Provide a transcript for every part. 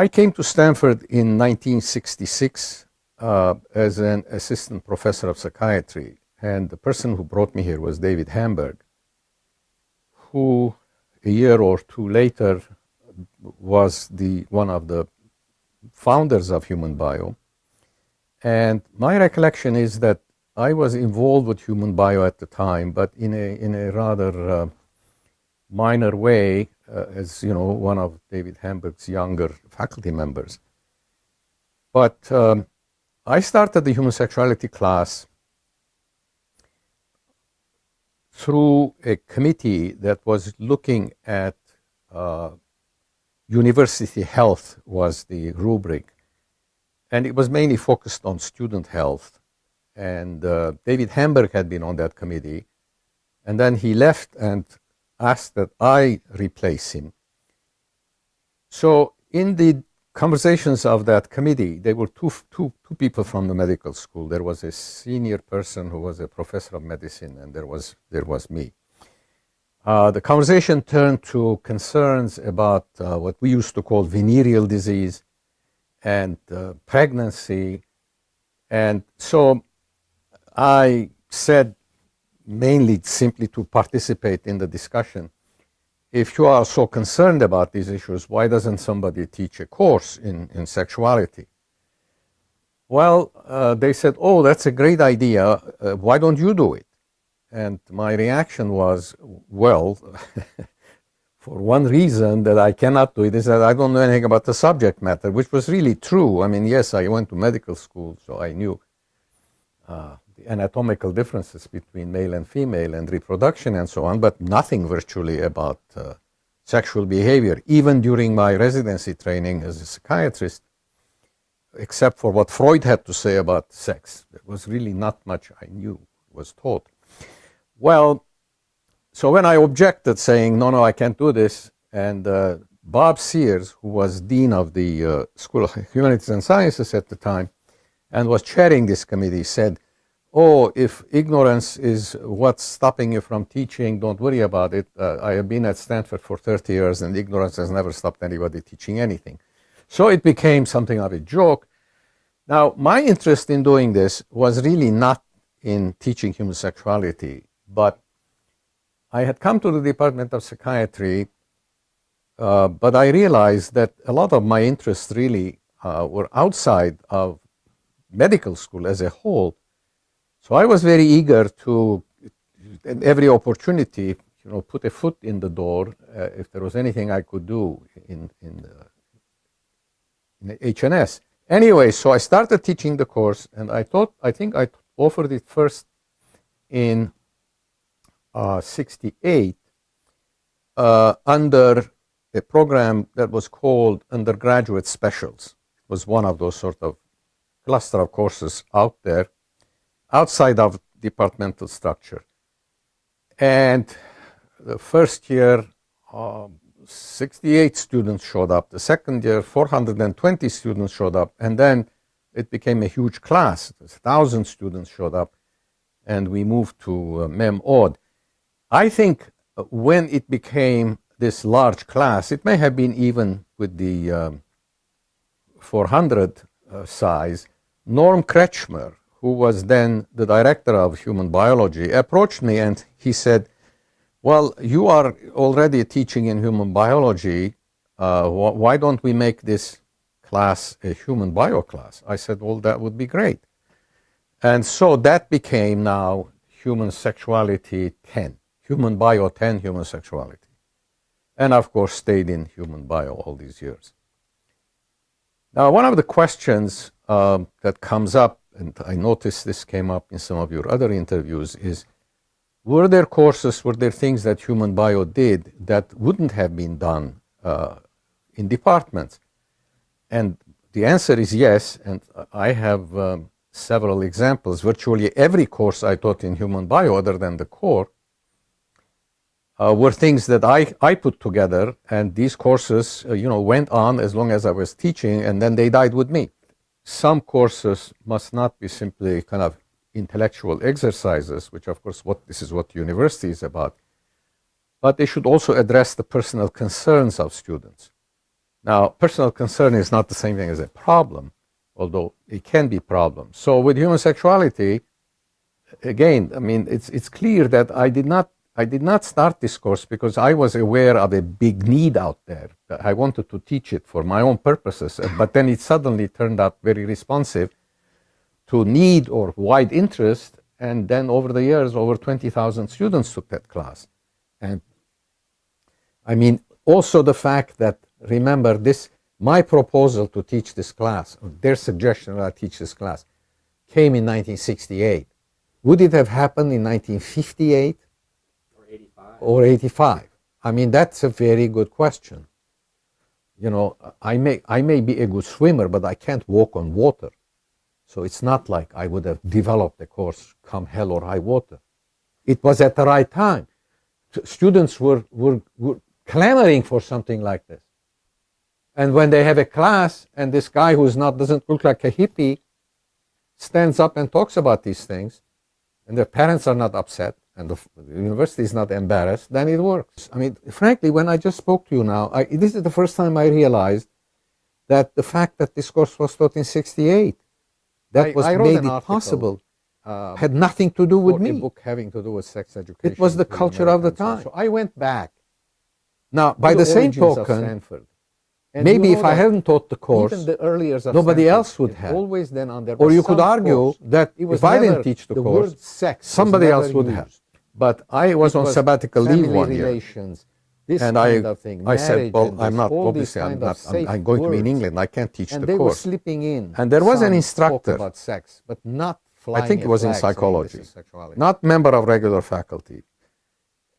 I came to Stanford in 1966 as an assistant professor of psychiatry, and the person who brought me here was David Hamburg, who a year or two later was one of the founders of Human Bio. And my recollection is that I was involved with Human Bio at the time, but in a rather minor way, as you know, one of David Hamburg's younger faculty members. But I started the human sexuality class through a committee that was looking at university health was the rubric, and it was mainly focused on student health. And David Hamburg had been on that committee, and then he left and asked that I replace him. So in the conversations of that committee, there were two people from the medical school. There was a senior person who was a professor of medicine, and there was me. The conversation turned to concerns about what we used to call venereal disease and pregnancy. And so I said, mainly simply to participate in the discussion, if you are so concerned about these issues, why doesn't somebody teach a course in sexuality? Well, they said, oh, that's a great idea. Why don't you do it? And my reaction was, well, for one reason that I cannot do it is that I don't know anything about the subject matter, which was really true. I mean, yes, I went to medical school, so I knew the anatomical differences between male and female and reproduction and so on, but nothing virtually about sexual behavior, even during my residency training as a psychiatrist, except for what Freud had to say about sex. There was really not much I knew, was taught. Well, so when I objected, saying, no, I can't do this, and Bob Sears, who was dean of the School of Humanities and Sciences at the time, and was chairing this committee, said, oh, if ignorance is what's stopping you from teaching, don't worry about it. I have been at Stanford for 30 years, and ignorance has never stopped anybody teaching anything. So it became something of a joke. Now, my interest in doing this was really not in teaching human sexuality, but I had come to the Department of Psychiatry, but I realized that a lot of my interests really were outside of medical school as a whole. So I was very eager to, at every opportunity, put a foot in the door if there was anything I could do in HNS. Anyway, so I started teaching the course, and I think I offered it first in 68 under a program that was called Undergraduate Specials. It was one of those sort of cluster of courses out there, outside of departmental structure. And the first year, 68 students showed up. The second year, 420 students showed up. And then it became a huge class. 1,000 students showed up. And we moved to Mem Odd. I think when it became this large class, it may have been even with the 400 size, Norm Kretschmer, who was then the director of human biology, approached me and he said, well, you are already teaching in human biology. Why don't we make this class a human bio class? I said, well, that would be great. And so that became now Human Sexuality 10, Human Bio 10, Human Sexuality. And of course stayed in human bio all these years. Now, one of the questions that comes up, and I noticed this came up in some of your other interviews, is were there things that human bio did that wouldn't have been done in departments? And the answer is yes, and I have several examples. Virtually every course I taught in human bio, other than the core, were things that I put together, and these courses went on as long as I was teaching, and then they died with me. Some courses must not be simply kind of intellectual exercises, which of course this is what university is about, but they should also address the personal concerns of students. Now, personal concern is not the same thing as a problem, although it can be a problem. So with human sexuality, again, I mean, it's clear that I did not start this course because I was aware of a big need out there. I wanted to teach it for my own purposes, but then it suddenly turned out very responsive to need or wide interest, and then over the years, over 20,000 students took that class. And I mean, also the fact that, remember this, my proposal to teach this class, or their suggestion that I teach this class, came in 1968. Would it have happened in 1958? Or 85? I mean, that's a very good question. You know, I may be a good swimmer, but I can't walk on water. So it's not like I would have developed the course come hell or high water. It was at the right time. Students were clamoring for something like this. And when they have a class and this guy doesn't look like a hippie stands up and talks about these things, and their parents are not upset, and the university is not embarrassed, then it works. I mean, frankly, when I just spoke to you now, this is the first time I realized that the fact that this course was taught in 68, that made it possible, had nothing to do with me. A book having to do with sex education. It was the culture of the time. So I went back. Now, by the same token, maybe if I hadn't taught the course, nobody else would have. Or you could argue that if I didn't teach the course, somebody else would have. But I was on sabbatical leave one year. And I said, well, I'm obviously, I'm going to be in England. I can't teach the course. And there was an instructor, I think it was in psychology, not member of regular faculty.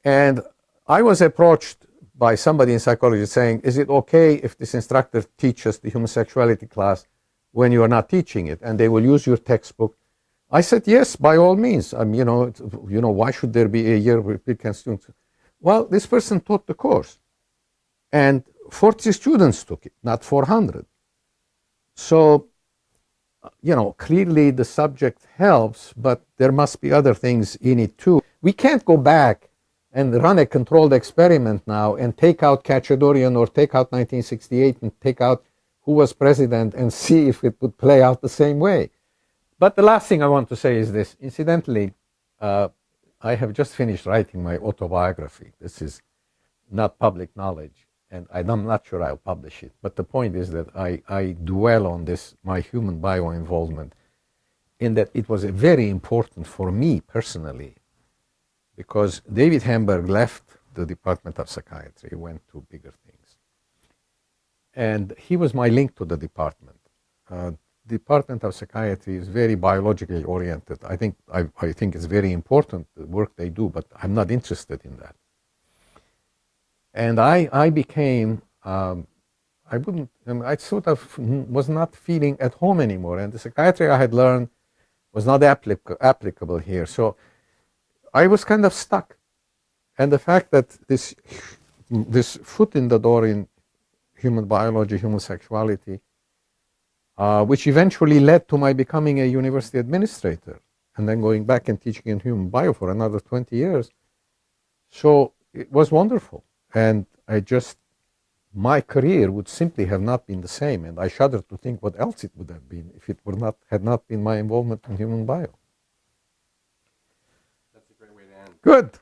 And I was approached by somebody in psychology saying, is it okay if this instructor teaches the human sexuality class when you are not teaching it, and they will use your textbook? I said, yes, by all means. You know, why should there be a year where we can students? Well, this person taught the course, and 40 students took it, not 400. So, you know, clearly the subject helps, but there must be other things in it too. We can't go back and run a controlled experiment now and take out Katchadourian or take out 1968 and take out who was president and see if it would play out the same way. But the last thing I want to say is this. Incidentally, I have just finished writing my autobiography. This is not public knowledge, and I'm not sure I'll publish it. But the point is that I dwell on this, my human bio involvement, in that it was very important for me personally, because David Hamburg left the Department of Psychiatry, went to bigger things. And he was my link to the department. Department of Psychiatry is very biologically oriented. I think it's very important, the work they do, but I'm not interested in that. And I became, I sort of was not feeling at home anymore, and the psychiatry I had learned was not applicable here. So I was kind of stuck. And the fact that this foot in the door in human biology, human sexuality, which eventually led to my becoming a university administrator and then going back and teaching in human bio for another 20 years. So it was wonderful. And my career would simply have not been the same. And I shudder to think what else it would have been if it had not been my involvement in human bio. That's a great way to end. Good.